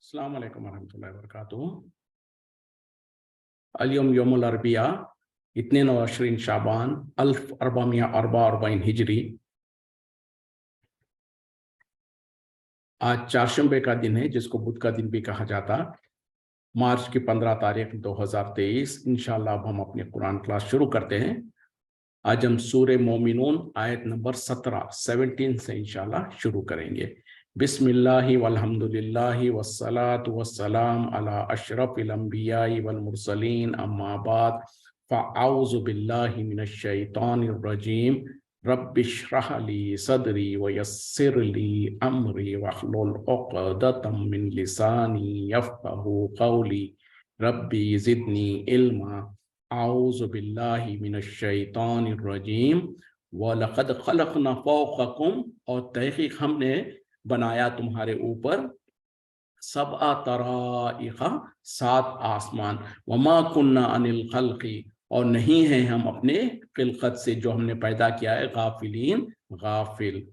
अस्सलाम वालेकुम वरहमतुल्लाहि वबरकातुहू। अल-यौम यौमुल अरबिया इत्नीन व अशरीन शाबान 1444 हिजरी। आज चारशंबे का दिन है, जिसको बुध का दिन भी कहा जाता। मार्च की 15 तारीख 2023। इंशाअल्लाह अब हम अपनी कुरान क्लास शुरू करते हैं। आज हम सूरे मोमिनून आयत नंबर 17 से इंशाअल्लाह शुरू करेंगे। बिस्मिल्लाहि वल्हम्दुलिल्लाहि वस्सलातु वस्सलाम अला अशरफिल अंबियाई वल मुरसलीन अम्मा बाद फ़अऊज़ु बिल्लाहि मिनश शैतानिर रजीम। रब्बिश्रह ली सदरी वयस्सिर ली अमरी वहलुल उक़दतम मिन लिसानी यफ़क़हू क़ौली। रब्बी ज़िदनी इल्मा। आऊज़ु बिल्लाहि मिनश शैतानिर रजीम। वलक़द ख़लक़ना फ़ौक़कुम, और तहक़ीक़ हमने बनाया तुम्हारे ऊपर, सबअ तराइक़ा 7 आसमान। वमा कुन्ना अनिल ख़ल्क़ि, और नहीं हैं हम अपने खिलक़त से, जो हमने पैदा किया है, गाफिलीन गाफिल।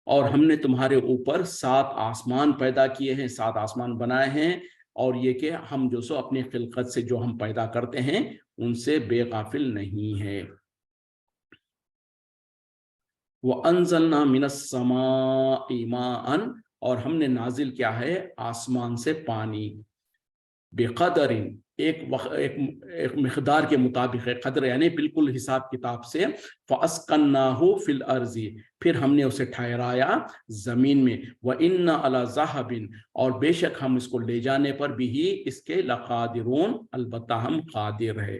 और हमने तुम्हारे ऊपर 7 आसमान पैदा किए हैं, 7 आसमान बनाए हैं, और ये कि हम जो सो अपनी खिलक़त से जो हम पैदा करते हैं उनसे बेगाफिल नहीं है। वअंज़लना मिनस समाई माअन, और हमने नाजिल किया है आसमान से पानी। बेक़दरिन, एक मिक़दार के मुताबिक है। क़द्र यानी बिल्कुल हिसाब किताब से। फ़अस्कन्नाहु फ़िल अर्ज़ि, फिर हमने उसे ठहराया ज़मीन में। व इन्ना अला ज़ाहबिन, और बेशक हम इसको ले जाने पर भी ही इसके लक़ादिरून, अलबत्ता हम क़ादिर है।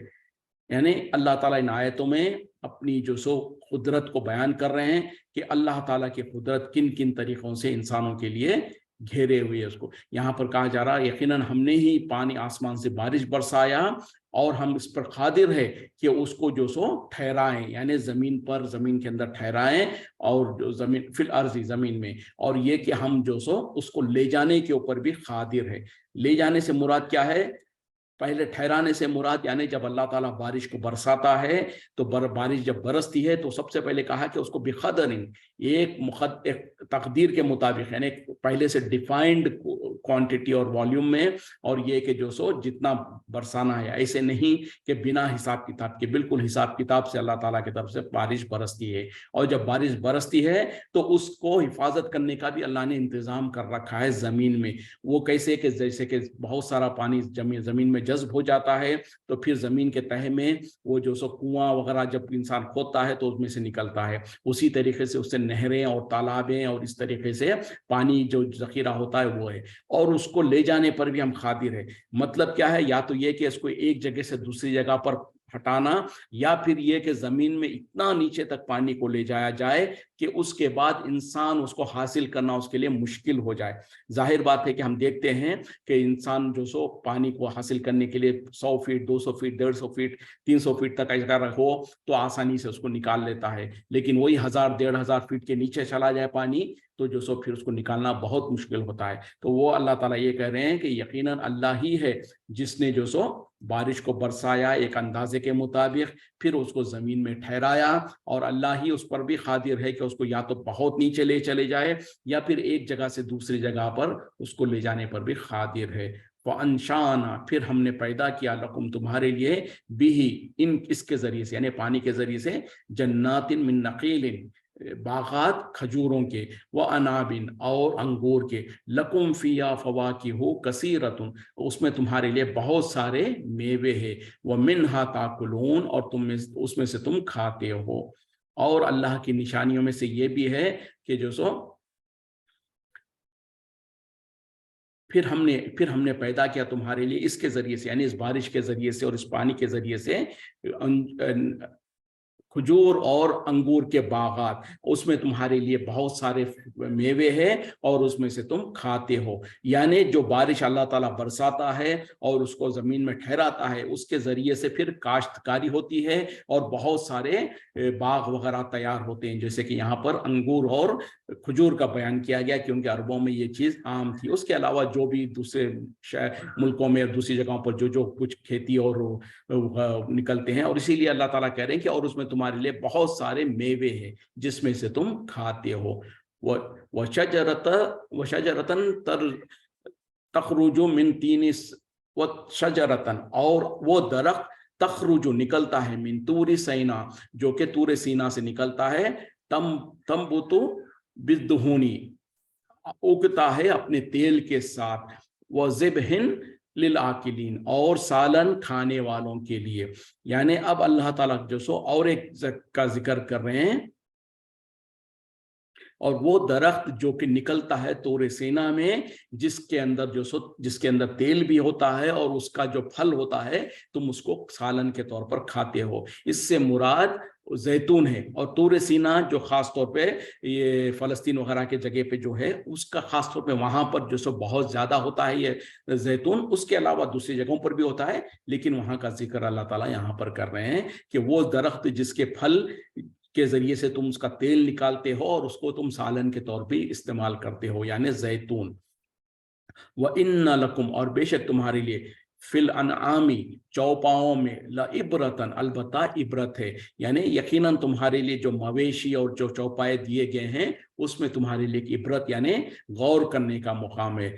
यानी अल्लाह ताला इन आयतों में अपनी जो सो कुदरत को बयान कर रहे हैं कि अल्लाह ताला की कुदरत किन किन तरीक़ों से इंसानों के लिए घेरे हुए है। उसको यहाँ पर कहा जा रहा है, यकीनन हमने ही पानी आसमान से बारिश बरसाया, और हम इस पर कादिर है कि उसको जो सो ठहराएं, यानी ज़मीन पर, ज़मीन के अंदर ठहराएं, और जो ज़मीन फिल अर्ज़ी, ज़मीन में, और ये कि हम जो सो उसको ले जाने के ऊपर भी कादिर है। ले जाने से मुराद क्या है? पहले ठहराने से मुराद यानी जब अल्लाह ताला बारिश को बरसाता है, तो बारिश जब बरसती है तो सबसे पहले कहा कि उसको बिक़दरिन, एक तकदीर के मुताबिक, यानी पहले से डिफाइंड क्वांटिटी और वॉल्यूम में, और ये कि जो सो जितना बरसाना है। ऐसे नहीं कि बिना हिसाब किताब के, बिल्कुल हिसाब किताब से अल्लाह ताला की तरफ से बारिश बरसती है। और जब बारिश बरसती है तो उसको हिफाजत करने का भी अल्लाह ने इंतज़ाम कर रखा है ज़मीन में। वो कैसे कि जैसे कि बहुत सारा पानी ज़मीन में जज्ब हो जाता है, तो फिर ज़मीन के तह में वो जो सो कुआं वगैरह जब इंसान खोदता है तो उसमें से निकलता है। उसी तरीके से उससे नहरें और तालाबें और इस तरीके से पानी जो ज़ख़ीरा होता है वो है। और उसको ले जाने पर भी हम क़ादिर है। मतलब क्या है? या तो ये कि इसको एक जगह से दूसरी जगह पर हटाना, या फिर ये कि ज़मीन में इतना नीचे तक पानी को ले जाया जाए कि उसके बाद इंसान उसको हासिल करना उसके लिए मुश्किल हो जाए। जाहिर बात है कि हम देखते हैं कि इंसान जो सो पानी को हासिल करने के लिए 100 फीट, 200 फीट, 150 फीट, 300 फीट तक अगर हो तो आसानी से उसको निकाल लेता है। लेकिन वही 1000, 1500 फीट के नीचे चला जाए पानी, तो जो सो फिर उसको निकालना बहुत मुश्किल होता है। तो वो अल्लाह ताला ये कह रहे हैं कि यकीनन अल्लाह ही है जिसने जो सो बारिश को बरसाया एक अंदाजे के मुताबिक, फिर उसको ज़मीन में ठहराया, और अल्लाह ही उस पर भी क़ादिर है कि उसको या तो बहुत नीचे ले चले जाए, या फिर एक जगह से दूसरी जगह पर उसको ले जाने पर भी क़ादिर है। वअंशाना, फिर हमने पैदा किया, लकुम तुम्हारे लिए, बिही, इसके ज़रिए से, यानी पानी के ज़रिए से, जन्नातिन मिन नक़ीलिन, बागात खजूरों के, व अनाबिन, और अंगूर के, लकुम फ़िया फ़वाकिहु कसीरतुन, उसमें तुम्हारे लिए बहुत सारे मेवे हैं, व मिन्हा ताकुलून, और तुम उसमें से तुम खाते हो। और अल्लाह की निशानियों में से ये भी है कि जो सो फिर हमने पैदा किया तुम्हारे लिए इसके ज़रिए से, यानी इस बारिश के ज़रिए से और इस पानी के ज़रिए से, खजूर और अंगूर के बागात, उसमें तुम्हारे लिए बहुत सारे मेवे हैं, और उसमें से तुम खाते हो। यानी जो बारिश अल्लाह ताला बरसाता है और उसको ज़मीन में ठहराता है, उसके ज़रिए से फिर काश्तकारी होती है, और बहुत सारे बाग वगैरह तैयार होते हैं। जैसे कि यहाँ पर अंगूर और खजूर का बयान किया गया, क्योंकि अरबों में ये चीज़ आम थी। उसके अलावा जो भी दूसरे मुल्कों में और दूसरी जगहों पर जो कुछ खेती और निकलते हैं, और इसीलिए अल्लाह ताला कह रहे हैं कि और उसमें तुम्हारे लिए बहुत सारे मेवे हैं जिसमें से तुम खाते हो। व शजरतन तर तखरुजु मिन तीन व शजरतन, और वो दरख्त तखरुजु निकलता है, मिन तूरी सैना, जो कि तूरे सीना से निकलता है, तंबुतु बिद्दुहुनी, उगता है अपने तेल के साथ, व ज़िबहिन लिल आकिलीन, और सालन खाने वालों के लिए। यानी अब अल्लाह ताला जो सो और एक का जिक्र कर रहे हैं, और वो दरख्त जो कि निकलता है तोरे सेना में, जिसके अंदर तेल भी होता है, और उसका जो फल होता है तुम उसको सालन के तौर पर खाते हो। इससे मुराद जैतून है, और तूर सीना जो खास तौर पे ये फलस्तीन वगैरह के जगह पे जो है, उसका खास तौर पे वहां पर जो सो बहुत ज्यादा होता है ये जैतून। उसके अलावा दूसरी जगहों पर भी होता है, लेकिन वहां का जिक्र अल्लाह ताला यहाँ पर कर रहे हैं कि वो दरख्त जिसके फल के जरिए से तुम उसका तेल निकालते हो और उसको तुम सालन के तौर पे इस्तेमाल करते हो, यानी जैतून। व इन्ना लकुम, और बेशक तुम्हारे लिए, फिल अनआमी, चौपाओं में, ला इबरतन, अलबत्ता इबरत है, यानी यकीनन तुम्हारे लिए जो मवेशी और जो चौपाए दिए गए हैं उसमें तुम्हारे लिए इबरत यानी गौर करने का मुकाम है।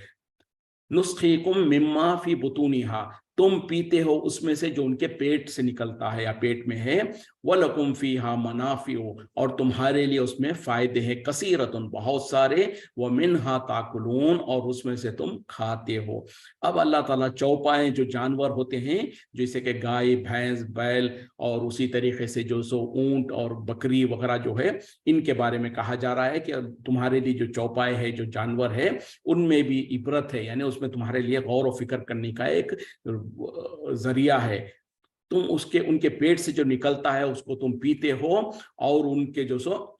नुस्खीकुम मिम्मा फी बुतूनिहा, तुम पीते हो उसमें से जो उनके पेट से निकलता है या पेट में है। वलकुम फीहा मनाफिउ, और तुम्हारे लिए उसमें फायदे हैं, कसीरतुन, बहुत सारे, व मिन्हा ताकुलून, और उसमें से तुम खाते हो। अब अल्लाह ताला चौपाए जो जानवर होते हैं, जैसे कि गाय, भैंस, बैल, और उसी तरीके से जो सो ऊंट और बकरी वगैरह जो है, इनके बारे में कहा जा रहा है कि तुम्हारे लिए जो चौपाए है, जो जानवर है, उनमें भी इबरत है, यानी उसमें तुम्हारे लिए गौर व फिक्र करने का एक जरिया है। तुम उनके पेट से जो निकलता है उसको तुम पीते हो, और उनके जो सो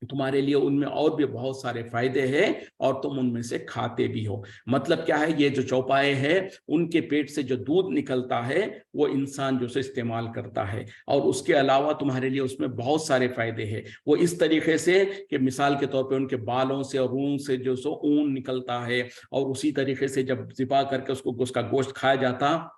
तुम्हारे लिए उनमें और भी बहुत सारे फायदे हैं, और तुम उनमें से खाते भी हो। मतलब क्या है, ये जो चौपाए हैं उनके पेट से जो दूध निकलता है वो इंसान जो से इस्तेमाल करता है, और उसके अलावा तुम्हारे लिए उसमें बहुत सारे फायदे हैं। वो इस तरीके से कि मिसाल के तौर पे उनके बालों से और ऊन से जो सो ऊन निकलता है, और उसी तरीके से जब ज़िबा करके उसका गोश्त खाया जाता,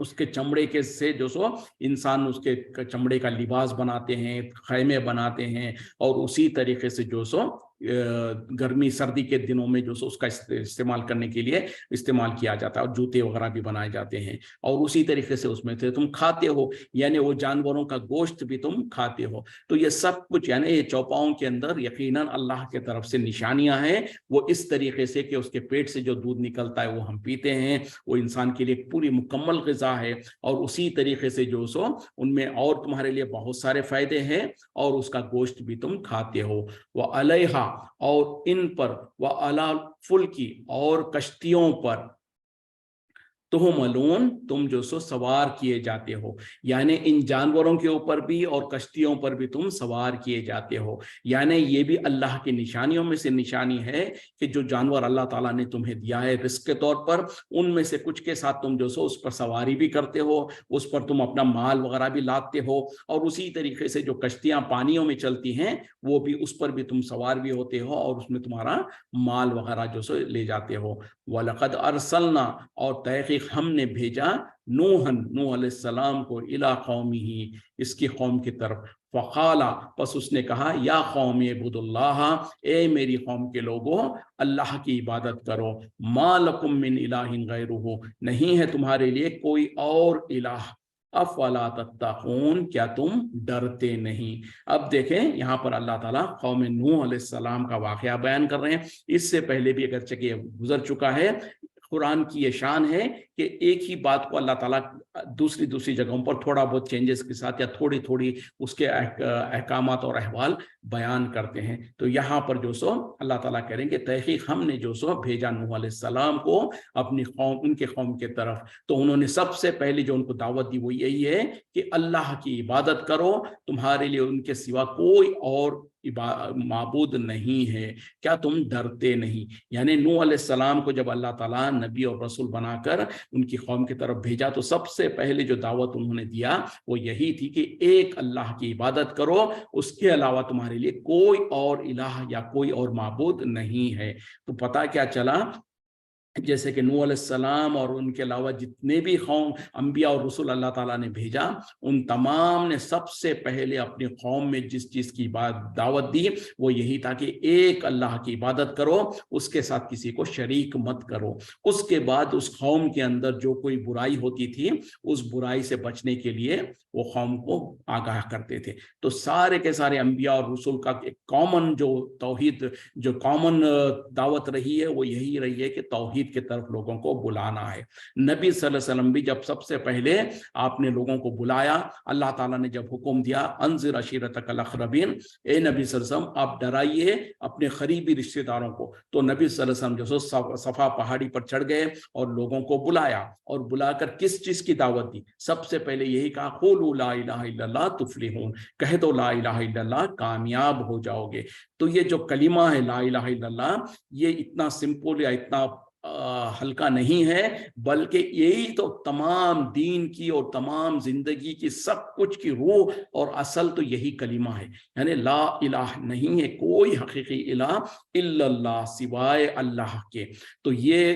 उसके चमड़े के से जो सो इंसान उसके चमड़े का लिबास बनाते हैं, खैमे बनाते हैं, और उसी तरीके से जो सो गर्मी सर्दी के दिनों में जो सो उसका इस्तेमाल करने के लिए इस्तेमाल किया जाता है, और जूते वगैरह भी बनाए जाते हैं, और उसी तरीके से उसमें से तुम खाते हो, यानी वो जानवरों का गोश्त भी तुम खाते हो। तो ये सब कुछ यानी ये चौपाओं के अंदर यकीनन अल्लाह के तरफ से निशानियां हैं, वो इस तरीके से कि उसके पेट से जो दूध निकलता है वो हम पीते हैं, वो इंसान के लिए पूरी मुकम्मल ग़िज़ा है, और उसी तरीके से जो सो उनमें और तुम्हारे लिए बहुत सारे फायदे हैं, और उसका गोश्त भी तुम खाते हो। वह अलैहा, और इन पर, वह अला फुल्की, और कश्तियों पर, तुहमलून, तुम जो सो सवार किए जाते हो, यानी इन जानवरों के ऊपर भी और कश्तियों पर भी तुम सवार किए जाते हो। यानी ये भी अल्लाह की निशानियों में से निशानी है कि जो जानवर अल्लाह ताला ने तुम्हें दिया है रिस्क के तौर पर, उनमें से कुछ के साथ तुम जो सो उस पर सवारी भी करते हो, उस पर तुम अपना माल वगैरह भी लादते हो, और उसी तरीके से जो कश्तियां पानियों में चलती हैं वो भी, उस पर भी तुम सवार भी होते हो, और उसमें तुम्हारा माल वगैरह जो सो ले जाते हो। वलक़द अरसलना, और तहक़ीक़ हमने भेजा, नूह अलैहिस्सलाम को, इला कौमिही, इसकी कौम की तरफ। फ़क़ाला, बस उसने कहा, या कौम इब्दुल्लाह, ए मेरी कौम के लोगों, अल्लाह की इबादत करो, मा लकुम मिन इलाहिन गैरुहु, नहीं है तुम्हारे लिए कोई और इलाह, अफ़ला तत्तक़ून, क्या तुम डरते नहीं। अब देखें यहाँ पर अल्लाह ताला कौम नूह अलैहिस्सलाम का वाक़या बयान कर रहे हैं। इससे पहले भी अगरचे कि गुजर चुका है, कुरान की ये शान है कि एक ही बात को अल्लाह ताला दूसरी जगहों पर थोड़ा बहुत चेंजेस के साथ या थोड़ी थोड़ी उसके अहकामात और अहवाल बयान करते हैं। तो यहाँ पर जो सो अल्लाह ताला कह रहे हैं कि तहक़ीक़ हमने जो सो भेजा नूह अलैहिस्सलाम को अपनी कौम, उनके कौम के तरफ, तो उन्होंने सबसे पहले जो उनको दावत दी वो यही है कि अल्लाह की इबादत करो, तुम्हारे लिए उनके सिवा कोई और माबूद नहीं है, क्या तुम डरते नहीं। यानी नूह अलैहिस्सलाम को जब अल्लाह ताला नबी और रसूल बनाकर उनकी कौम की तरफ भेजा, तो सबसे पहले जो दावत उन्होंने दिया वो यही थी कि एक अल्लाह की इबादत करो, उसके अलावा तुम्हारे लिए कोई और इलाह या कोई और माबूद नहीं है। तो पता क्या चला जैसे कि नूह अलैहिस्सलाम और उनके अलावा जितने भी कौम अंबिया और रसूल अल्लाह ताला ने भेजा, उन तमाम ने सबसे पहले अपनी कौम में जिस चीज़ की दावत दी वो यही था कि एक अल्लाह की इबादत करो, उसके साथ किसी को शरीक मत करो। उसके बाद उस कौम के अंदर जो कोई बुराई होती थी, उस बुराई से बचने के लिए वो कौम को आगाह करते थे। तो सारे के सारे अंबिया और रसूल का एक कॉमन जो तौहीद, जो कॉमन दावत रही है वो यही रही है कि तौहीद की तरफ लोगों को बुलाना है। नबी सल्लल्लाहु अलैहि वसल्लम भी जब सबसे पहले आपने लोगों को बुलाया, अल्लाह ताला ने जब हुक्म दिया अंज़िर अशीरतकल अक़रबीन, ए नबी सल्लल्लाहु अलैहि वसल्लम आप डराइए अपने करीबी रिश्तेदारों को। तो नबी सल्लल्लाहु अलैहि वसल्लम जो सफा पहाड़ी पर चढ़ गए और लोगों को बुलाया, और बुलाकर किस चीज की दावत दी? सबसे पहले यही कहा क़ुलू ला इलाहा इल्लल्लाह तुफ़्लिहून, कह दो ला इलाहा इल्लल्लाह, कामयाब हो जाओगे। तो ये जो कलिमा है ला इलाहा इल्लल्लाह, ये इतना सिंपल या इतना हल्का नहीं है, बल्कि यही तो तमाम दीन की और तमाम जिंदगी की सब कुछ की रूह और असल तो यही कलिमा है। यानी ला इलाह, नहीं है कोई हकीकी इलाह इल्लल्लाह, सिवाय अल्लाह के। तो ये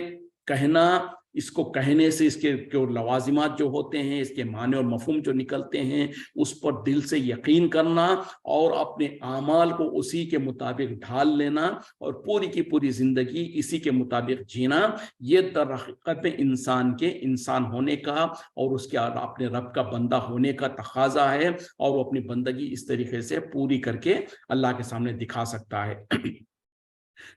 कहना, इसको कहने से इसके जो लवाजिमात जो होते हैं, इसके माने और मफहूम जो निकलते हैं, उस पर दिल से यकीन करना और अपने आमाल को उसी के मुताबिक ढाल लेना और पूरी की पूरी जिंदगी इसी के मुताबिक जीना, ये दर हकीकत में इंसान के इंसान होने का और उसके अपने रब का बंदा होने का तकाजा है, और वो अपनी बंदगी इस तरीके से पूरी करके अल्लाह के सामने दिखा सकता है।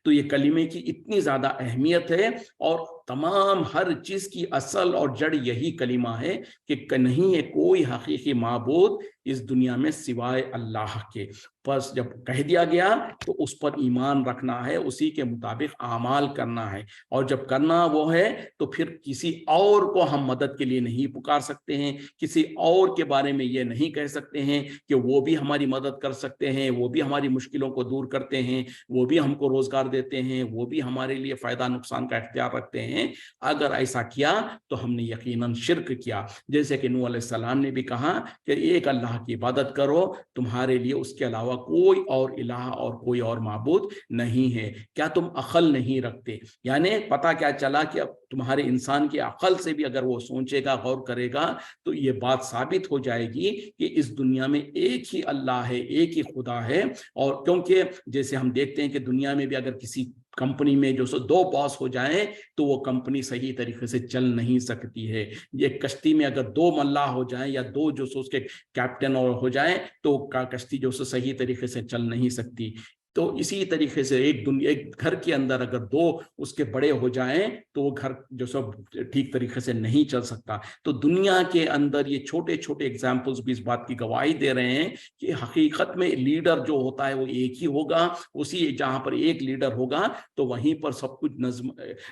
तो ये कलीमे की इतनी ज्यादा अहमियत है, और तमाम हर चीज की असल और जड़ यही कलीमा है कि नहीं है कोई हकीकी माबूद इस दुनिया में सिवाय अल्लाह के। बस जब कह दिया गया तो उस पर ईमान रखना है, उसी के मुताबिक आमाल करना है, और जब करना वो है तो फिर किसी और को हम मदद के लिए नहीं पुकार सकते हैं, किसी और के बारे में ये नहीं कह सकते हैं कि वो भी हमारी मदद कर सकते हैं, वो भी हमारी मुश्किलों को दूर करते हैं, वो भी हमको रोजगार देते हैं, वो भी हमारे लिए फायदा नुकसान का इख्तियार रखते हैं। अगर ऐसा किया तो हमने यकीनन शिर्क किया। जैसे कि नूह अलैहिस्सलाम ने भी कहा कि एक अल्लाह की इबादत करो, तुम्हारे लिए उसके अलावा कोई और इलाह और कोई और माबूद नहीं है। क्या तुम अकल नहीं रखते? यानी पता क्या चला कि अब तुम्हारे इंसान की अकल से भी अगर वो सोचेगा, गौर करेगा, तो ये बात साबित हो जाएगी कि इस दुनिया में एक ही अल्लाह है, एक ही खुदा है। और क्योंकि जैसे हम देखते हैं कि दुनिया में भी अगर किसी कंपनी में जो सो दो बॉस हो जाएं तो वो कंपनी सही तरीके से चल नहीं सकती है। ये कश्ती में अगर दो मल्लाह हो जाएं या दो जो सो उसके कैप्टन और हो जाएं तो कश्ती जो सो सही तरीके से चल नहीं सकती। तो इसी तरीके से एक घर के अंदर अगर दो उसके बड़े हो जाएं तो वो घर जो सब ठीक तरीके से नहीं चल सकता। तो दुनिया के अंदर ये छोटे छोटे एग्जाम्पल्स भी इस बात की गवाही दे रहे हैं कि हकीकत में लीडर जो होता है वो एक ही होगा। उसी जहां पर एक लीडर होगा तो वहीं पर सब कुछ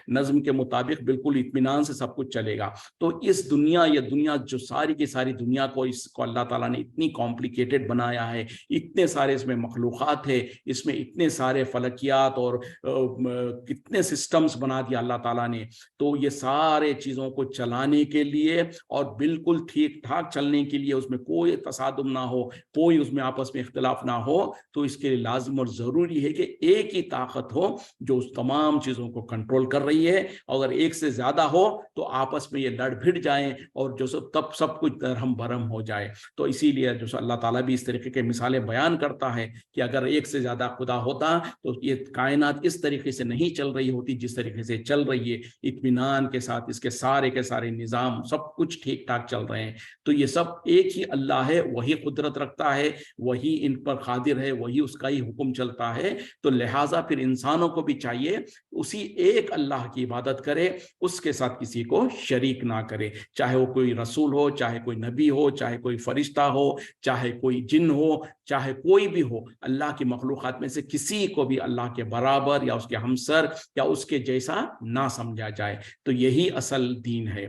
नज्म के मुताबिक बिल्कुल इत्मीनान से सब कुछ चलेगा। तो इस दुनिया, ये दुनिया जो सारी की सारी दुनिया को, इसको अल्लाह ताला ने इतनी कॉम्प्लिकेटेड बनाया है, इतने सारे इसमें मखलूक़ात है, इसमें इतने सारे फलकियात और कितने सिस्टम्स बना दिया अल्लाह ताला ने। तो ये सारे चीज़ों को चलाने के लिए और बिल्कुल ठीक ठाक चलने के लिए, उसमें कोई तसादुम ना हो, कोई उसमें आपस में इख्तिलाफ ना हो, तो इसके लिए लाजिम और ज़रूरी है कि एक ही ताकत हो जो उस तमाम चीज़ों को कंट्रोल कर रही है। अगर एक से ज़्यादा हो तो आपस में ये लड़ भिड़ जाएं और जो सब तब सब कुछ दरहम भरम हो जाए। तो इसीलिए जो अल्लाह ताला भी इस तरीके के मिसालें बयान करता है कि अगर एक से ज़्यादा खुदा होता तो ये कायनात इस तरीके से नहीं चल रही होती जिस तरीके से चल रही है, इत्मीनान के साथ इसके सारे निज़ाम सब कुछ ठीक ठाक चल रहे हैं। तो ये सब एक ही अल्लाह है, वही कुदरत रखता है, वही इन पर कादिर है, वही उसका ही हुक्म चलता है। तो लिहाजा फिर इंसानों को भी चाहिए उसी एक अल्लाह की इबादत करे, उसके साथ किसी को शरीक ना करे, चाहे वो कोई रसूल हो, चाहे कोई नबी हो, चाहे कोई फरिश्ता हो, चाहे कोई जिन हो, चाहे कोई भी हो। अल्लाह की मखलूक़ात में से किसी को भी अल्लाह के बराबर या उसके हमसर या उसके जैसा ना समझा जाए। तो यही असल दीन है।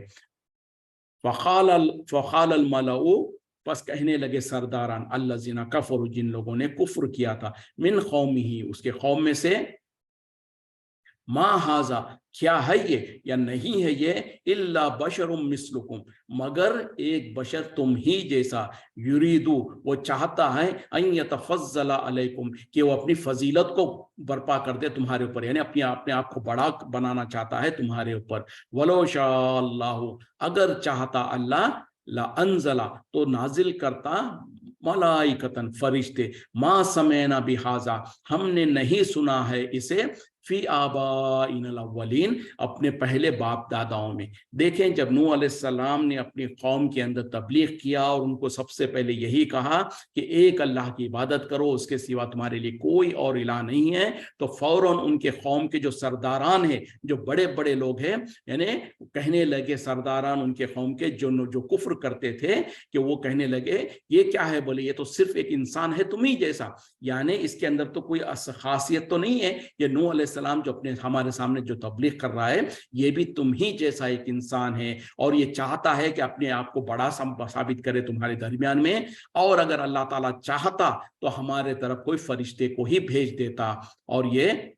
फ़क़ाल अल मलऊ, बस कहने लगे सरदारान, अल्लज़ीना कफ़रू, जिन लोगों ने कुफ्र किया था, मिन कौमिही, उसके कौम में से, मा हाजा, क्या है ये या नहीं है ये, इल्ला बशरुम मिस्लुकुम, मगर एक बशर तुम ही जैसा, युरीदु वो चाहता है, अन यतफज़्ज़ला अलैकुम कि वो अपनी फजीलत को बर्पा कर दे तुम्हारे ऊपर, यानी अपने आप को बड़ा बनाना चाहता है तुम्हारे ऊपर। वलो शाअल्लाहु, अगर चाहता अल्लाह, ला अनज़ला तो नाजिल करता, मलाइकतन फरिश्ते, मा समेना बिहाजा हमने नहीं सुना है इसे, फी आबाइनल अव्वलीन अपने पहले बाप दादाओं में। देखें, जब नूह अलैहिस्सलाम ने अपनी कौम के अंदर तबलीग किया और उनको सबसे पहले यही कहा कि एक अल्लाह की इबादत करो, उसके सिवा तुम्हारे लिए कोई और इलाह नहीं है, तो फौरन उनके कौम के जो सरदारान हैं, जो बड़े बड़े लोग हैं, यानी कहने लगे सरदारान उनके कौम के जो कुफ्र करते थे, कि वो कहने लगे ये क्या है, बोले ये तो सिर्फ एक इंसान है तुम ही जैसा, यानी इसके अंदर तो कोई खासियत तो नहीं है, ये नूह अलैहिस्सलाम जो अपने हमारे सामने जो तबलीग कर रहा है, ये भी तुम ही जैसा एक इंसान है, और ये चाहता है कि अपने आप को बड़ा साबित करे तुम्हारे दरमियान में, और अगर अल्लाह ताला चाहता तो हमारे तरफ कोई फरिश्ते को ही भेज देता। और ये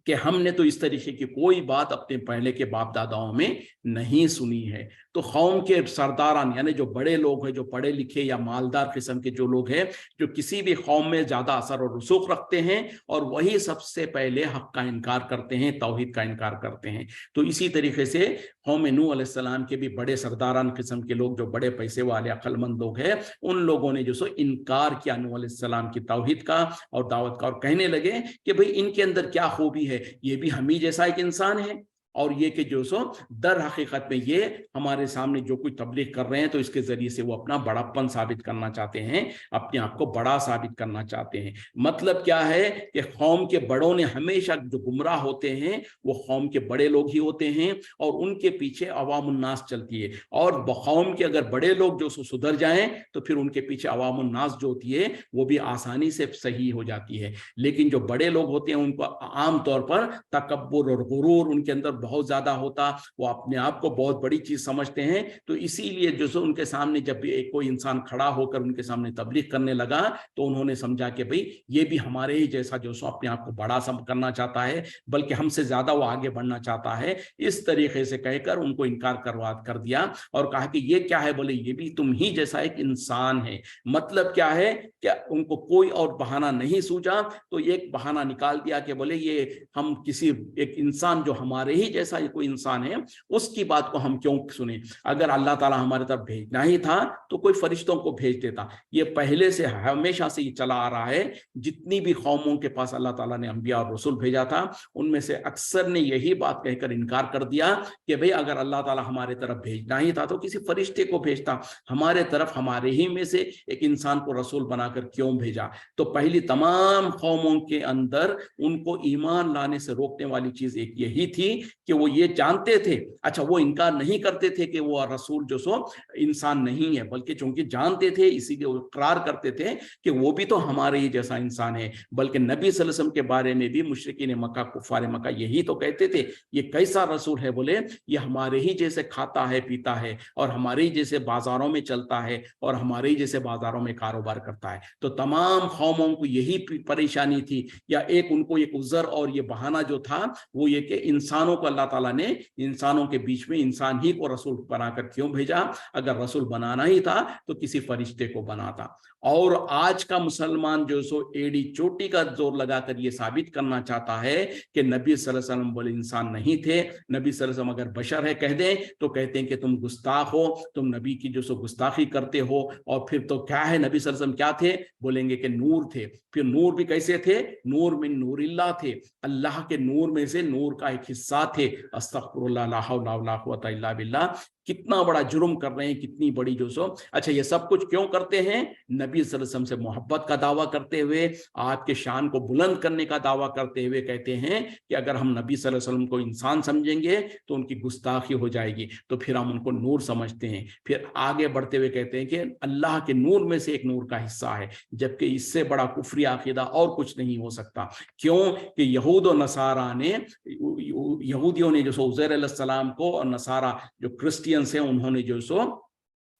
कि हमने तो इस तरीके की कोई बात अपने पहले के बाप दादाओं में नहीं सुनी है। तो कौम के सरदारान यानी जो बड़े लोग हैं, जो पढ़े लिखे या मालदार किस्म के जो लोग हैं, जो किसी भी कौम में ज़्यादा असर और रसूख रखते हैं, और वही सबसे पहले हक का इनकार करते हैं, तौहीद का इनकार करते हैं। तो इसी तरीके से कौम नूह अलैहिस्सलाम के भी बड़े सरदारान किस्म के लोग, जो बड़े पैसे वाले अक्लमंद लोग हैं, उन लोगों ने जो सो इनकार किया नूह अलैहिस्सलाम की तौहीद का और दावत का, और कहने लगे कि भाई इनके अंदर क्या खूबी है, ये भी हम ही जैसा एक इंसान है, और ये कि जो सो दर हकीकत में ये हमारे सामने जो कुछ तबलीग कर रहे हैं, तो इसके जरिए से वो अपना बड़ापन साबित करना चाहते हैं, अपने आप को बड़ा साबित करना चाहते हैं। मतलब क्या है कि कौम के बड़ों ने हमेशा जो गुमराह होते हैं वो कौम के बड़े लोग ही होते हैं, और उनके पीछे अवामुन्नास चलती है, और कौम के अगर बड़े लोग जो सुधर जाएं तो फिर उनके पीछे अवामुन्नास जो होती है वो भी आसानी से सही हो जाती है। लेकिन जो बड़े लोग होते हैं उनको आमतौर पर तकब्बुर और गुरूर उनके अंदर बहुत ज्यादा होता, वो अपने आप को बहुत बड़ी चीज समझते हैं। तो इसीलिए जो सो उनके सामने जब भी एक कोई इंसान खड़ा होकर उनके सामने तबलीग करने लगा, तो उन्होंने समझा कि भाई ये भी हमारे ही जैसा जो सो अपने आप को बड़ा करना चाहता है, बल्कि हमसे ज्यादा वो आगे बढ़ना चाहता है। इस तरीके से कहकर उनको इनकार कर दिया और कहा कि ये क्या है, बोले ये भी तुम ही जैसा एक इंसान है। मतलब क्या है, क्या उनको कोई और बहाना नहीं सूझा, तो एक बहाना निकाल दिया कि बोले ये हम किसी एक इंसान जो हमारे ही जैसा कोई इंसान है उसकी बात को हम क्यों सुने। अगर अल्लाह ताला हमारे तरफ भेजना ही था तो कोई फरिश्तों को भेज देता। ये पहले से हमेशा से ये चला आ रहा है, जितनी भी कौमों के पास अल्लाह ताला ने अंबिया और रसूल भेजा था उनमें से अक्सर ने यही बात कहकर इनकार कर दिया कि भाई अगर अल्लाह ताला हमारे तरफ भेजना ही था तो किसी फरिश्ते को भेजता, हमारे तरफ हमारे ही में से एक इंसान को रसूल बनाकर क्यों भेजा। तो पहली तमाम कौमों के अंदर उनको ईमान लाने से रोकने वाली चीज एक यही थी कि वो ये जानते थे, अच्छा वो इनकार नहीं करते थे कि वो रसूल जो सो इंसान नहीं है, बल्कि चूंकि जानते थे इसीलिए वो इकरार करते थे कि वो भी तो हमारे ही जैसा इंसान है। बल्कि नबी सल्लल्लाहु अलैहि वसल्लम के बारे में भी मुशरिकीन मक्का कुफार मक्का यही तो कहते थे, ये कैसा रसूल है, बोले ये हमारे ही जैसे खाता है पीता है और हमारे ही जैसे बाजारों में चलता है और हमारे ही जैसे बाजारों में कारोबार करता है। तो तमाम कौमों को यही परेशानी थी, या एक उनको एक उज़र और ये बहाना जो था वो ये कि इंसानों को अल्लाह ताला ने इंसानों के बीच में इंसान ही को रसूल बनाकर क्यों भेजा, अगर रसूल बनाना ही था तो किसी फरिश्ते को बनाता। और आज का मुसलमान जो सो एड़ी चोटी का जोर लगाकर ये साबित करना चाहता है कि नबी सल्लल्लाहु अलैहि वसल्लम बोले इंसान नहीं थे, नबी सल्लल्लाहु अलैहि वसल्लम अगर बशर है कह दें तो कहते हैं कि तुम गुस्ताख हो, तुम नबी की जो सो गुस्ताखी करते हो। और फिर तो क्या है, नबी सल्लल्लाहु अलैहि वसल्लम क्या थे, बोलेंगे कि नूर थे। फिर नूर भी कैसे थे, नूर मिन नूरिल्लाह थे, अल्लाह के नूर में से नूर का एक हिस्सा थे। अस्तगफिरुल्लाह ला हौला वला कुव्वता इल्ला बिल्लाह। कितना बड़ा जुर्म कर रहे हैं, कितनी बड़ी जो सो। अच्छा ये सब कुछ क्यों करते हैं, नबी सल्लल्लाहु अलैहि वसल्लम से मोहब्बत का दावा करते हुए, आपके शान को बुलंद करने का दावा करते हुए कहते हैं कि अगर हम नबी सल्लल्लाहु अलैहि वसल्लम को इंसान समझेंगे तो उनकी गुस्ताखी हो जाएगी, तो फिर हम उनको नूर समझते हैं। फिर आगे बढ़ते हुए कहते हैं कि अल्लाह के नूर में से एक नूर का हिस्सा है, जबकि इससे बड़ा कुफरी अकीदा और कुछ नहीं हो सकता। क्यों कि यहूद और नसारा ने, यहूदियों ने जो सो उज़ैर अलैहिस्सलाम को और नसारा जो क्रिश्चियंस हैं उन्होंने जो सो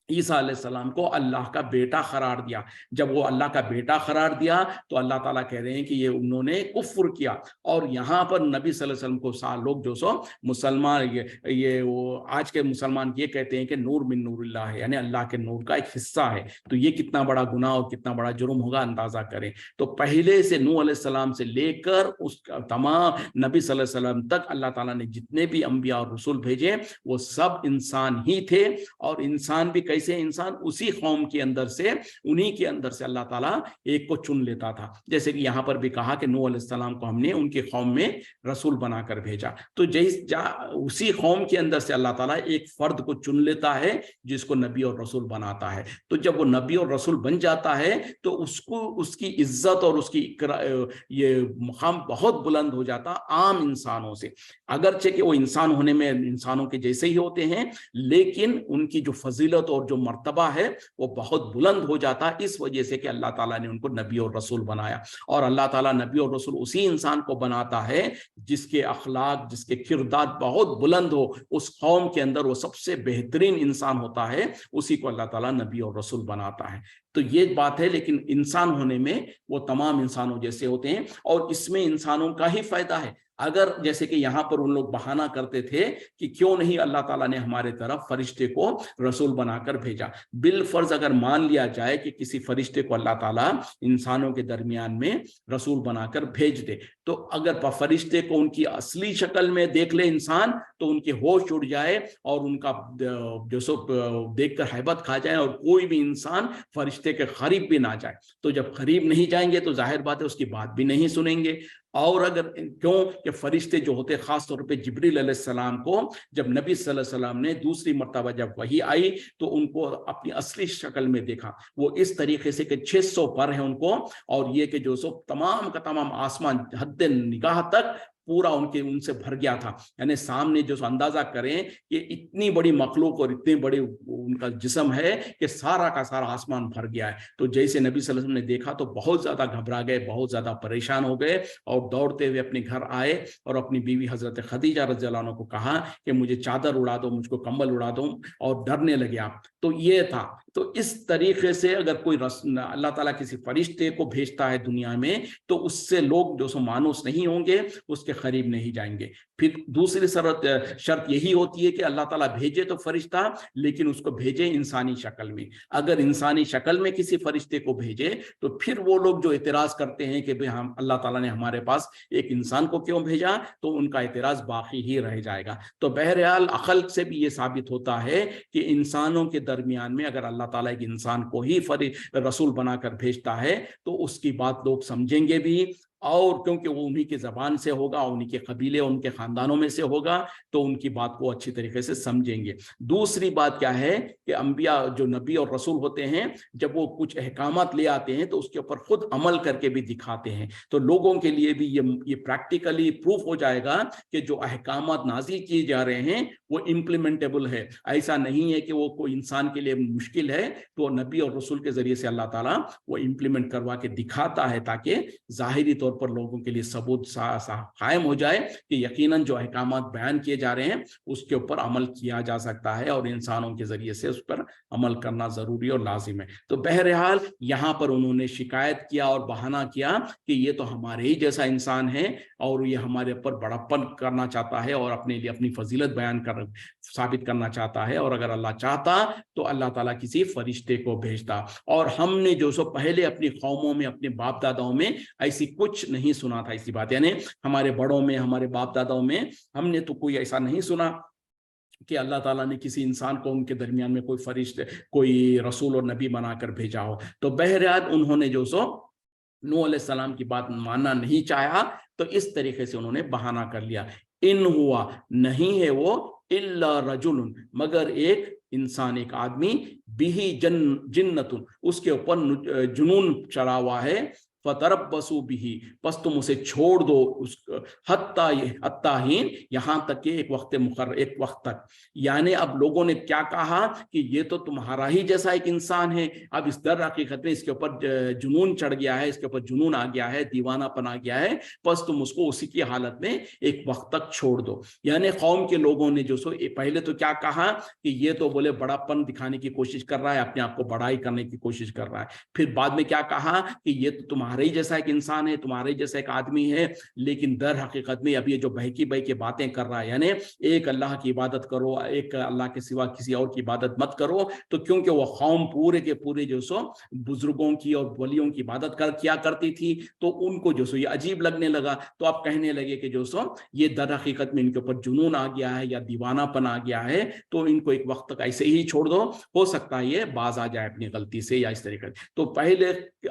ईसा अलैहिस्सलाम को अल्लाह का बेटा करार दिया। जब वो अल्लाह का बेटा करार दिया तो अल्लाह ताला कह रहे हैं कि ये उन्होंने कुफ्र किया। और यहाँ पर नबी सल्लल्लाहु अलैहि वसल्लम को लोग जो सो मुसलमान ये वो आज के मुसलमान ये कहते हैं कि नूर मिन नूरिल्लाह है, यानी अल्लाह के नूर का एक हिस्सा है। तो ये कितना बड़ा गुनाह और कितना बड़ा जुर्म होगा, अंदाजा करें। तो पहले से नूह अलैहिस्सलाम से लेकर उस तमाम नबी सल्लल्लाहु अलैहि वसल्लम तक अल्लाह ताला ने जितने भी अंबिया और रसूल भेजे वो सब इंसान ही थे। और इंसान भी कैसे, इंसान उसी कौम के अंदर से, उन्हीं के अंदर से अल्लाह ताला एक को चुन लेता था। जैसे कि यहां पर भी कहा कि नूह अलैहिस्सलाम को हमने उनके कौम में रसूल बनाकर भेजा। तो उसी कौम के अंदर से अल्लाह ताला एक फर्द को चुन लेता है जिसको नबी और रसूल बनाता है। तो जब वो नबी और रसूल बन जाता है तो उसको उसकी इज्जत और उसकी ये मुकाम बहुत बुलंद हो जाता आम इंसानों से। अगरचे कि वो इंसान होने में इंसानों के जैसे ही होते हैं, लेकिन उनकी जो फजीलत और जो मर्तबा है वो बहुत बुलंद हो जाता है, इस वजह से कि अल्लाह ताला ने उनको नबी और रसूल बनाया। और अल्लाह ताला नबी और रसूल उसी इंसान को बनाता है जिसके अखलाक, जिसके किरदार बहुत बुलंद हो। उस कौम के अंदर वो सबसे बेहतरीन इंसान होता है, उसी को अल्लाह ताला नबी और रसूल बनाता है। तो ये बात है, लेकिन इंसान होने में वो तमाम इंसानों जैसे होते हैं। और इसमें इंसानों का ही फायदा है। अगर जैसे कि यहाँ पर उन लोग बहाना करते थे कि क्यों नहीं अल्लाह ताला ने हमारे तरफ फरिश्ते को रसूल बनाकर भेजा। बिल फर्ज अगर मान लिया जाए कि किसी फरिश्ते को अल्लाह ताला इंसानों के दरमियान में रसूल बनाकर भेज दे, तो अगर फरिश्ते को उनकी असली शक्ल में देख ले इंसान तो उनके होश उड़ जाए और उनका जो सो देखकर हैबत खा जाए और कोई भी इंसान फरिश्ते के करीब भी ना जाए। तो जब करीब नहीं जाएंगे तो जाहिर बात है उसकी बात भी नहीं सुनेंगे। और अगर क्यों कि फरिश्ते जो होते खास तौर पे जिब्रील अलैहिस्सलाम को जब नबी सल्लल्लाहु अलैहि वसल्लम ने दूसरी मर्तबा जब वही आई तो उनको अपनी असली शक्ल में देखा। वो इस तरीके से कि 600 पर है उनको, और ये कि जो सो तमाम का तमाम आसमान हद निगाह तक पूरा उनसे भर गया था। यानी सामने जो अंदाजा करें कि इतनी बड़ी मखलूक और इतने बड़े उनका जिस्म है कि सारा का सारा आसमान भर गया है। तो जैसे नबी सल्लल्लाहु अलैहि वसल्लम ने देखा तो बहुत ज्यादा घबरा गए, बहुत ज्यादा परेशान हो गए और दौड़ते हुए अपने घर आए और अपनी बीवी हजरत खदीजा रज़ियल्लाहु अन्हा को कहा कि मुझे चादर उड़ा दो, मुझको कंबल उड़ा दो, और डरने लगे आप। तो ये था। तो इस तरीके से अगर कोई अल्लाह ताला किसी फरिश्ते को भेजता है दुनिया में तो उससे लोग जो सो मानूस नहीं होंगे, उसके करीब नहीं जाएंगे। फिर दूसरी शर्त यही होती है कि अल्लाह ताला भेजे तो फरिश्ता, लेकिन उसको भेजे इंसानी शक्ल में। अगर इंसानी शक्ल में किसी फरिश्ते को भेजे तो फिर वो लोग जो एतराज करते हैं कि भाई हम अल्लाह ताला ने हमारे पास एक इंसान को क्यों भेजा, तो उनका एतराज बाकी ही रह जाएगा। तो बहरहाल अकल से भी ये साबित होता है कि इंसानों के दरमियान में अगर अल्लाह ताला एक इंसान को ही रसूल बनाकर भेजता है तो उसकी बात लोग समझेंगे भी, और क्योंकि वो उन्हीं की ज़बान से होगा, उन्हीं के कबीले, उनके ख़ानदानों में से होगा, तो उनकी बात को अच्छी तरीके से समझेंगे। दूसरी बात क्या है कि अंबिया जो नबी और रसूल होते हैं, जब वो कुछ अहकामात ले आते हैं तो उसके ऊपर खुद अमल करके भी दिखाते हैं। तो लोगों के लिए भी ये प्रैक्टिकली प्रूफ हो जाएगा कि जो अहकामात नाजिल किए जा रहे हैं वो इम्प्लीमेंटेबल है। ऐसा नहीं है कि वो कोई इंसान के लिए मुश्किल है, तो नबी और रसूल के ज़रिए से अल्लाह ताला वो इम्प्लीमेंट करवा के दिखाता है ताकि ज़ाहिरी तौर पर लोगों के लिए सबूत कायम हो जाए कि यकीनन जो अहकामात बयान किए जा रहे हैं उसके ऊपर अमल किया जा सकता है और इंसानों के जरिए से उस पर अमल करना जरूरी और लाजिम है। तो बहरहाल यहाँ पर उन्होंने शिकायत किया और बहाना किया कि ये तो हमारे ही जैसा इंसान है और ये हमारे ऊपर बड़प्पन करना चाहता है और अपने लिए अपनी फजीलत बयान कर साबित करना चाहता है, और अगर अल्लाह चाहता तो अल्लाह ताला किसी फरिश्ते को भेजता। और हमने जो सो पहले अपनी कौमों में, अपने बाप दादाओं में ऐसी कुछ नहीं सुना था ऐसी बात, यानी हमारे बड़ों में, हमारे बाप दादाओं में हमने तो कोई ऐसा नहीं सुना कि अल्लाह ताला ने किसी इंसान को उनके दरमियान में कोई फरिश्ते, कोई रसूल और नबी बनाकर भेजा हो। तो बहरहाल उन्होंने जो सो नूह अलैहिस्सलाम की बात मानना नहीं चाहा, तो इस तरीके से उन्होंने बहाना कर लिया। इन हुआ, नहीं है वो, इल्ला रजुल, मगर एक इंसान, एक आदमी, बिही जिन्नतुन, उसके ऊपर जुनून चढ़ा हुआ है, फतरब्बसू बिही, बस तुम उसे छोड़ दो उस हत्ता हीन, यहाँ तक कि एक वक्त तक। यानी अब लोगों ने क्या कहा कि ये तो तुम्हारा ही जैसा एक इंसान है, अब इस दर हकीकत में इसके ऊपर जुनून चढ़ गया है, इसके ऊपर जुनून आ गया है, दीवानापन आ गया है, बस तुम उसको उसी की हालत में एक वक्त तक छोड़ दो। यानी कौम के लोगों ने जो सो पहले तो क्या कहा कि ये तो बोले बड़ापन दिखाने की कोशिश कर रहा है, अपने आप को बड़ाई करने की कोशिश कर रहा है। फिर बाद में क्या कहा कि ये तो तुम्हारे ही जैसा एक इंसान है, तुम्हारे ही जैसा एक आदमी है, लेकिन दर हकीकत में अब ये जो बहकी बहकी बातें कर रहा है, यानी एक अल्लाह की इबादत करो, एक अल्लाह के सिवा किसी और की इबादत मत करो, तो क्योंकि वो कौम पूरे के पूरे जो सो बुजुर्गों की और वलियों की इबादत किया करती थी, तो उनको जो सो ये अजीब लगने लगा। तो आप कहने लगे कि जो सो ये दर हकीकत में इनके ऊपर जुनून आ गया है या दीवानापन आ गया है, तो इनको एक वक्त तक ऐसे ही छोड़ दो, हो सकता है ये बाज आ जाए अपनी गलती से या इस तरीके। तो पहले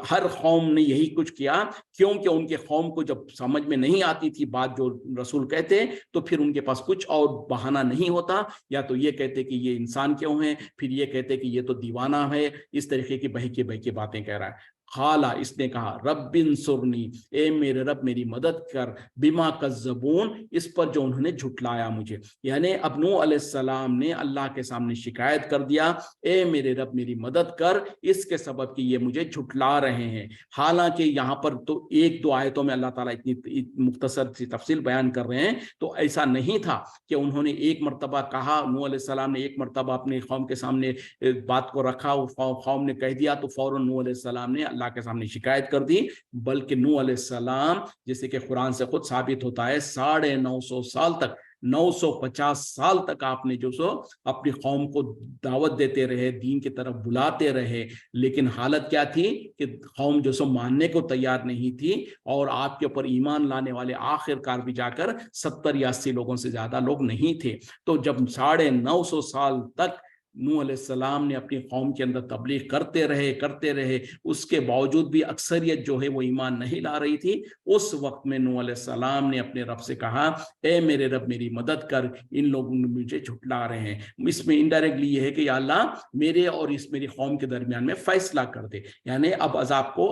हर कौम ने यही कुछ किया, क्योंकि उनके कौम को जब समझ में नहीं आती थी बात जो रसूल कहते, तो फिर उनके पास कुछ और बहाना नहीं होता, या तो ये कहते कि ये इंसान क्यों है, फिर ये कहते कि ये तो दीवाना है, इस तरीके की बहकी बहकी बातें कह रहा है। खाला, इसने कहा, रब्बिन सुरनी, ए मेरे रब मेरी मदद कर, बिमा कज़्ज़बून, इस पर जो उन्होंने झुटलाया मुझे। यानी अब नूह अलैहिस्सलाम ने अल्लाह के सामने शिकायत कर दिया, ए मेरे रब मेरी मदद कर, इसके सबब कि ये मुझे झुटला रहे हैं। हालांकि यहाँ पर तो एक दो आयतों में अल्लाह ताला इतनी मुख्तसर सी तफसील बयान कर रहे हैं, तो ऐसा नहीं था कि उन्होंने एक मरतबा कहा, नूह अलैहिस्सलाम ने एक मरतबा अपने कौम के सामने बात को रखा, कौम ने कह दिया तो फौरन नूह अलैहिस्सलाम ने अल्लाह के सामने शिकायत कर दी। बल्कि नूह अलैहिस्सलाम, जैसे कि कुरान से खुद साबित होता है, 950 साल तक, 950 साल तक आपने जो सो अपनी कौम को दावत देते रहे, दीन की तरफ बुलाते रहे, लेकिन हालत क्या थी कि कौम जो सो मानने को तैयार नहीं थी, और आपके ऊपर ईमान लाने वाले आखिरकार भी जाकर 70 या 80 लोगों से ज्यादा लोग नहीं थे। तो जब 950 साल तक नूह अलैहिस्सलाम ने अपनी कौम के अंदर तबलीग करते रहे, उसके बावजूद भी अक्सरियत जो है वो ईमान नहीं ला रही थी, उस वक्त में नूह अलैहिस्सलाम ने अपने रब से कहा, ए मेरे रब मेरी मदद कर, इन लोगों ने मुझे झुटला रहे हैं। इसमें इनडायरेक्टली ये है कि या अल्लाह मेरे और इस मेरी कौम के दरमियान में फैसला कर दे, यानी अब अजाब को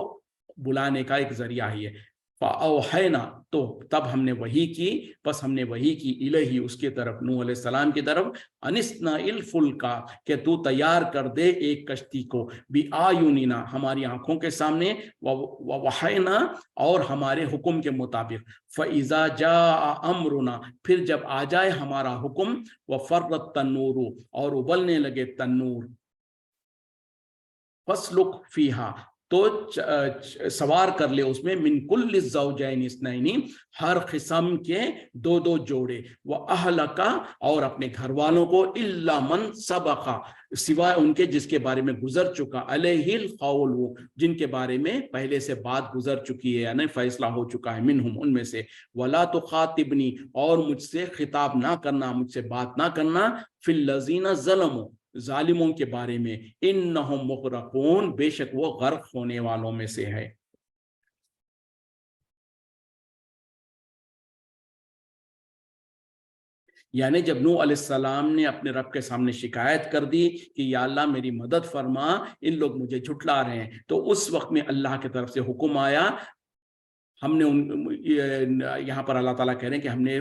बुलाने का एक जरिया ही है। फ़अौहैना, तो तब हमने वही की, बस हमने वही की, इलैहि, उसके तरफ, नूह अलैहिस्सलाम की तरफ, अनिस्नाइल फुल्का, कि तू तैयार कर दे एक कश्ती को, बिआयुनिना, हमारी आंखों के सामने, वहैना, और हमारे हुक्म के मुताबिक, फ़इज़ा जाअ अमरुना, फिर जब आ जाए हमारा हुक्म, वफ़र्रत तन्नूरु, और उबलने लगे तन्नूर, फस्लुक फीहा, तो सवार कर ले उसमें, मिन कुल्लि ज़ौजैनि इस्नैनि, हर किस्म के दो दो जोड़े, व अहलका, और अपने घर वालों को, इल्ला मन सबका, सिवाय उनके जिसके बारे में गुजर चुका, अलैहिल कौल, जिनके बारे में पहले से बात गुजर चुकी है, यानी फैसला हो चुका है, मिनहुम, उनमें से, वला तुखातिबनी, और मुझसे खिताब ना करना, मुझसे बात ना करना, फिल लज़ीना ज़लमू, जालिमों के बारे में, इन्नहुम मुग़रक़ून, बेशक वो गर्क होने वालों में से है। यानी जब नूह अलैहिस्सलाम ने अपने रब के सामने शिकायत कर दी कि या अल्लाह मेरी मदद फरमा, इन लोग मुझे झुटला रहे हैं, तो उस वक्त में अल्लाह की तरफ से हुक्म आया, हमने यहाँ पर अल्लाह ताला कह रहे हैं कि हमने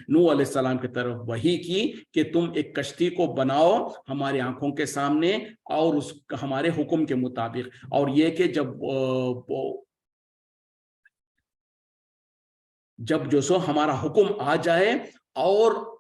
नूह अलैहिस्सलाम की तरफ वही की कि तुम एक कश्ती को बनाओ हमारी आंखों के सामने, और उस हमारे हुक्म के मुताबिक, और ये कि जब जो सो हमारा हुक्म आ जाए और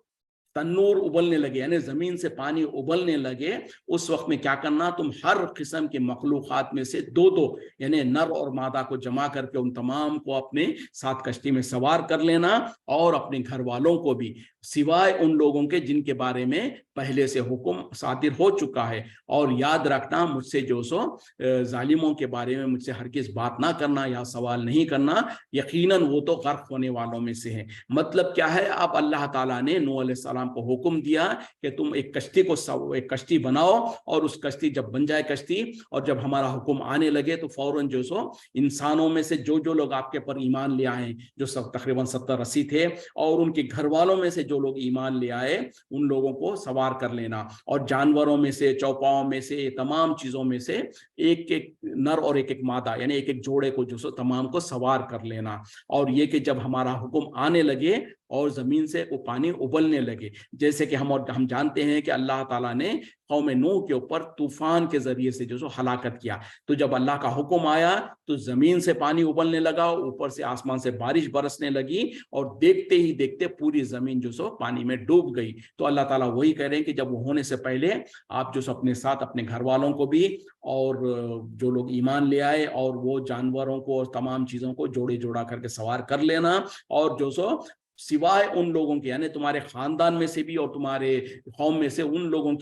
तन्नूर उबलने लगे, यानी जमीन से पानी उबलने लगे, उस वक्त में क्या करना, तुम हर किस्म के मखलूकात में से दो दो, यानी नर और मादा को जमा करके उन तमाम को अपने साथ कश्ती में सवार कर लेना, और अपने घर वालों को भी, सिवाय उन लोगों के जिनके बारे में पहले से हुक्म सादिर हो चुका है। और याद रखना, मुझसे जो सो जालिमों के बारे में मुझसे हरगिज़ बात ना करना या सवाल नहीं करना, यकीनन वो तो गर्क होने वालों में से है। मतलब क्या है, अब अल्लाह ताला ने नूह अलैहिस्सलाम को हुक्म दिया कि तुम एक कश्ती बनाओ, और उस कश्ती जब बन जाए कश्ती, और जब हमारा हुक्म आने लगे, तो फौरन जो सो इंसानों में से जो जो लोग आपके पर ईमान ले आए, जो सब तकरीबन 70-80 थे, और उनके घर वालों में से जो लोग ईमान ले आए उन लोगों को सवार कर लेना, और जानवरों में से, चौपाओं में से, तमाम चीजों में से एक एक नर और एक एक मादा, यानी एक एक जोड़े को जो सो तमाम को सवार कर लेना। और ये कि जब हमारा हुक्म आने लगे और जमीन से वो पानी उबलने लगे, जैसे कि हम जानते हैं कि अल्लाह ताला ने कौम नूह के ऊपर तूफान के जरिए से जो सो हलाकत किया। तो जब अल्लाह का हुक्म आया तो जमीन से पानी उबलने लगा, ऊपर से आसमान से बारिश बरसने लगी, और देखते ही देखते पूरी जमीन जो सो पानी में डूब गई। तो अल्लाह ताला वही कह रहे हैं कि जब वो होने से पहले आप जो सो अपने साथ अपने घर वालों को भी, और जो लोग ईमान ले आए, और वो जानवरों को और तमाम चीजों को जोड़े जोड़ा करके सवार कर लेना, और जो सो सिवाय उन लोगों के, यानी तुम्हारे खानदान में से भी और तुम्हारे कौम में से उन लोगों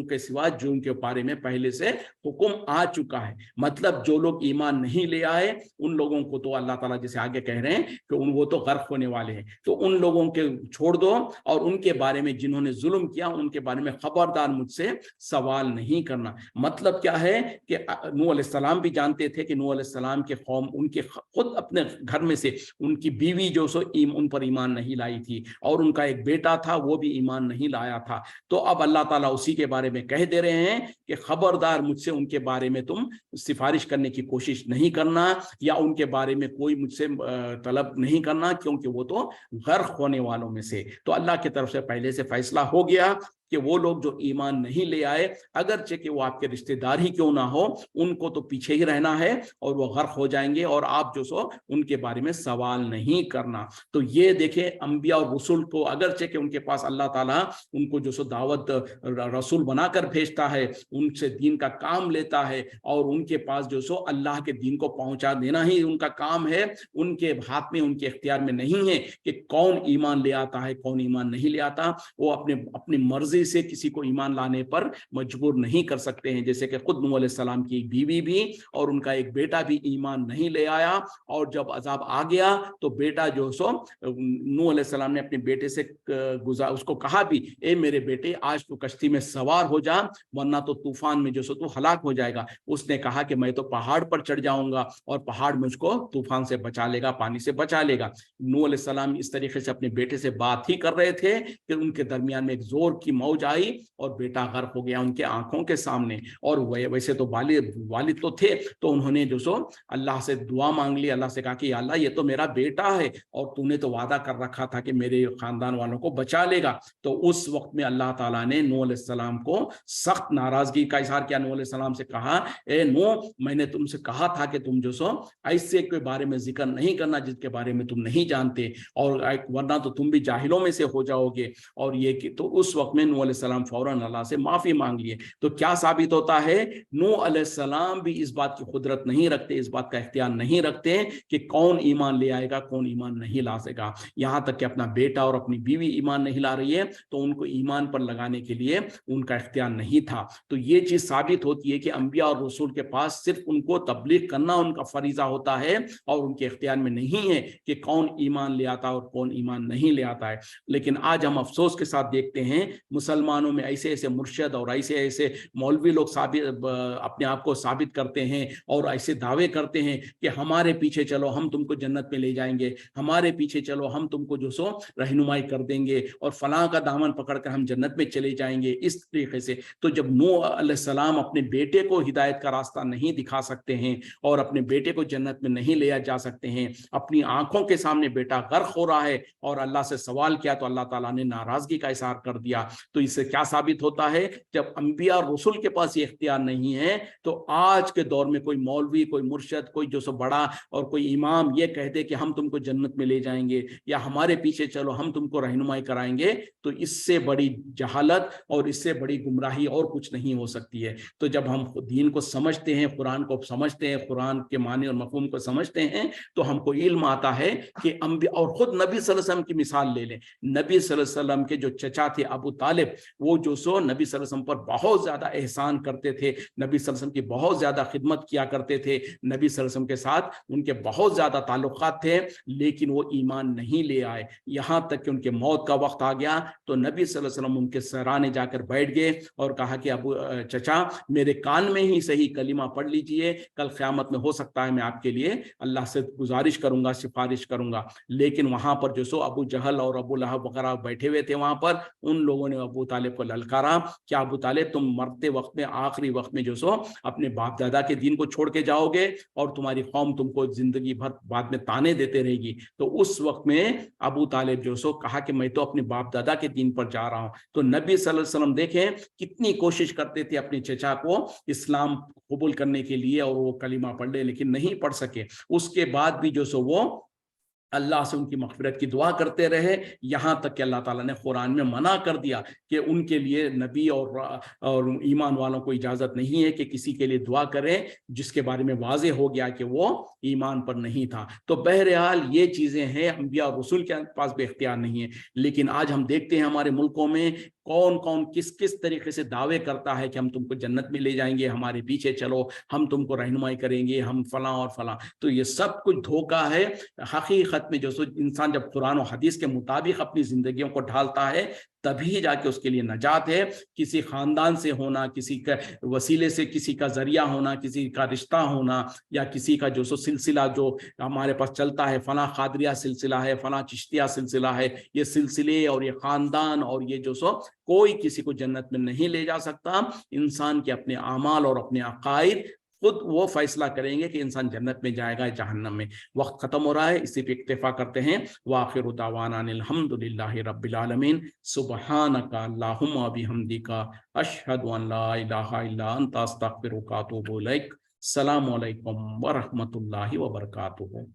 के सिवा जो उनके बारे में पहले से हुक्म आ चुका है। मतलब जो लोग ईमान नहीं ले आए उन लोगों को तो अल्लाह ताला जैसे आगे कह रहे हैं कि वो तो गर्क होने वाले हैं, तो उन लोगों के छोड़ दो, और उनके बारे में जिन्होंने जुल्म किया उनके बारे में खबरदार मुझसे सवाल नहीं करना। मतलब क्या है कि नूह अलैहिस्सलाम भी जानते थे कि नूह अलैहिस्सलाम के कौम उनके खुद अपने घर में से उनकी बीवी जो सो उन पर ईमान नहीं लाई थी, और उनका एक बेटा था वो भी ईमान नहीं लाया था। तो अब अल्लाह ताला उसी के बारे में कह दे रहे हैं कि खबरदार मुझसे उनके बारे में तुम सिफारिश करने की कोशिश नहीं करना, या उनके बारे में कोई मुझसे तलब नहीं करना, क्योंकि वो तो गर्क होने वालों में से। तो अल्लाह की तरफ से पहले से फैसला हो गया कि वो लोग जो ईमान नहीं ले आए, अगरचे कि वो आपके रिश्तेदार ही क्यों ना हो, उनको तो पीछे ही रहना है और वो गर्क हो जाएंगे, और आप जो सो उनके बारे में सवाल नहीं करना। तो ये देखें, अंबिया और रसूल को अगरचे कि उनके पास अल्लाह ताला उनको जो सो दावत रसूल बनाकर भेजता है, उनसे दीन का काम लेता है, और उनके पास जो सो अल्लाह के दीन को पहुंचा देना ही उनका काम है। उनके हाथ में, उनके इख्तियार में नहीं है कि कौन ईमान ले आता है कौन ईमान नहीं ले आता। वो अपनी मर्जी से किसी को ईमान लाने पर मजबूर नहीं कर सकते हैं। जैसे कि खुद नूह अलैहिस्सलाम की एक बीवी भी और उनका एक बेटा भी ईमान नहीं ले आया, और जब अजाब आ गया तो बेटा जो सो नूह अलैहिस्सलाम ने अपने बेटे से उसको कहा भी, ए मेरे बेटे आज तू कश्ती में सवार हो जा, वरना तो तूफान में जो सो तू हलाक हो जाएगा। उसने कहा कि मैं तो पहाड़ पर चढ़ जाऊंगा और पहाड़ मुझको तूफान से बचा लेगा, पानी से बचा लेगा। नूह अलैहिस्सलाम इस तरीके से अपने बेटे से बात ही कर रहे थे कि उनके दरमियान में एक जोर की मौज आई और बेटा गर्क हो गया उनके आंखों के सामने। और वैसे तो वालिद तो थे, तो उन्होंने जो सो अल्लाह से दुआ मांग ली, अल्लाह से कहा कि अल्लाह ये तो मेरा बेटा है और तूने तो वादा कर रखा था कि मेरे खानदान वालों को बचा लेगा। तो उस वक्त में अल्लाह ताला ने नूह अलैहिस्सलाम को सख्त नाराजगी का इजहार किया। नूह अलैहिस्सलाम से कहा, ए नूह, मैंने तुमसे कहा था कि तुम जो सो ऐसे के बारे में जिक्र नहीं करना जिसके बारे में तुम नहीं जानते, और वरना तो तुम भी जाहिलों में से हो जाओगे। और ये कि तो उस वक्त में नूह अलैहिस्सलाम फौरन अल्लाह से माफी मांग लिए। तो क्या साबित होता है, नूह अलैहिस्सलाम भी इस बात की कुदरत नहीं रखते, इस बात का इख्तियार नहीं रखते कि कौन ईमान ले आएगा कौन ईमान नहीं ला सकेगा। यहाँ तक कि अपना बेटा और अपनी बीवी ईमान नहीं ला रही है तो उनको ईमान पर लगाने के लिए उनका इख्तियार नहीं था। तो ये चीज साबित होती है कि अंबिया और रसूल के पास सिर्फ उनको तबलीग करना उनका फरीजा होता है, और उनके इख्तियार में नहीं है कि कौन ईमान ले आता है और कौन ईमान नहीं ले आता है। लेकिन आज हम अफसोस के साथ देखते हैं मुसलमानों में ऐसे ऐसे मुर्शिद और ऐसे ऐसे मौलवी लोग अपने आप को साबित करते हैं और ऐसे दावे करते हैं कि हमारे पीछे चलो हम तुमको जन्नत में ले जाएंगे, हमारे पीछे चलो हम तुमको जो सो रहनुमाई कर देंगे, और फलां का दामन पकड़कर हम जन्नत में चले जाएंगे, इस तरीके से। तो जब नूह अलैहिस्सलाम अपने बेटे को हिदायत का रास्ता नहीं दिखा सकते हैं और अपने बेटे को जन्नत में नहीं ले जा सकते हैं, अपनी आंखों के सामने बेटा गर्क हो रहा है और अल्लाह से सवाल किया तो अल्लाह ताला ने नाराजगी का इजहार कर दिया। तो इससे क्या साबित होता है, जब अंबिया और रसूल के पास ये इख्तियार नहीं है तो आज के दौर में कोई मौलवी, कोई मुर्शिद, कोई जो सो बड़ा और कोई इमाम ये कहते कि हम तुमको जन्नत में ले जाएंगे या हमारे पीछे चलो हम तुमको रहनुमाई कराएंगे, तो इससे बड़ी जहालत और इससे बड़ी गुमराही और कुछ नहीं हो सकती है। तो जब हम दीन को समझते हैं, कुरान को समझते हैं, कुरान के मानी और मफहूम को समझते हैं, तो हमको इल्म आता है कि अंबिया, और खुद नबी सल्लल्लाहु अलैहि वसल्लम की मिसाल ले लें। नबी सल्लल्लाहु अलैहि वसल्लम के जो चचा थे अबू तालिब, तालिब वो जो सो नबी सल्लल्लाहु अलैहि वसल्लम पर बहुत ज्यादा एहसान करते थे, नबी सल्लल्लाहु अलैहि वसल्लम की बहुत ज्यादा खिदमत किया करते थे, नबी सल्लल्लाहु अलैहि वसल्लम के साथ उनके बहुत ज्यादा ताल्लुकात थे, लेकिन वो ईमान नहीं ले आए। यहाँ तक कि उनके मौत का वक्त आ गया तो नबी सल्लल्लाहु अलैहि वसल्लम उनके सराने जाकर बैठ गए और कहा कि अबू चचा मेरे कान में ही सही कलिमा पढ़ लीजिए, कल क़यामत में हो सकता है मैं आपके लिए अल्लाह से गुजारिश करूंगा, सिफारिश करूंगा। लेकिन वहां पर जो सो अबू जहल और अबू लहब वगैरह बैठे हुए थे वहां पर, उन लोगों ने अबू तालिब को ललकारा कि अबू तालिब तुम मरते वक्त में, आखिरी वक्त में जो सो अपने बाप दादा के दीन को छोड़ के जाओगे और तुम्हारी कौम तुमको जिंदगी भर बाद में ताने देते रहेगी। तो उस वक्त में अबू तालिब जो सो कहा कि मैं तो अपने बाप दादा के दीन पर जा रहा हूं। तो नबी सल्लल्लाहु अलैहि वसल्लम देखें कितनी कोशिश करते थे अपने चचा को इस्लाम कबूल करने के लिए और वो कलीमा पढ़ ले, लेकिन नहीं पढ़ सके। उसके बाद भी जो सो वो अल्लाह से उनकी मग़फ़िरत की दुआ करते रहे, यहाँ तक कि अल्लाह ताला ने कुरान में मना कर दिया कि उनके लिए नबी और ईमान वालों को इजाज़त नहीं है कि किसी के लिए दुआ करें जिसके बारे में वाज़े हो गया कि वो ईमान पर नहीं था। तो बहरहाल ये चीज़ें हैं, अंबिया और रसूल के पास भी इख्तियार नहीं है। लेकिन आज हम देखते हैं हमारे मुल्कों में कौन कौन किस किस तरीके से दावे करता है कि हम तुमको जन्नत में ले जाएंगे, हमारे पीछे चलो, हम तुमको रहनुमाई करेंगे, हम फलां और फलां। तो ये सब कुछ धोखा है। हकीकत में जो सो इंसान जब कुरान और हदीस के मुताबिक अपनी जिंदगियों को ढालता है तभी जाके उसके लिए नजात है। किसी खानदान से होना, किसी का वसीले से किसी का जरिया होना, किसी का रिश्ता होना, या किसी का जो सो सिलसिला जो हमारे पास चलता है, फला कादरिया सिलसिला है, फला चिश्तिया सिलसिला है, ये सिलसिले और ये खानदान और ये जो सो कोई किसी को जन्नत में नहीं ले जा सकता। इंसान के अपने अमाल और अपने अकायद खुद वो फैसला करेंगे कि इंसान जन्नत में जाएगा या जहन्नम में। वक्त खत्म हो रहा है, इसी पे इक्तिफा करते हैं। वाखिरु दावाना अनिल हम्दुलिल्लाहि रब्बिल आलमीन। सुब्हानका अल्लाहुम्मा बिहम्दिका अशहदु अन ला इलाहा इल्ला अंता अस्तगफिरुका व अतूबु इलैक। अस्सलामु अलैकुम व रहमतुल्लाहि व बरकातुहू।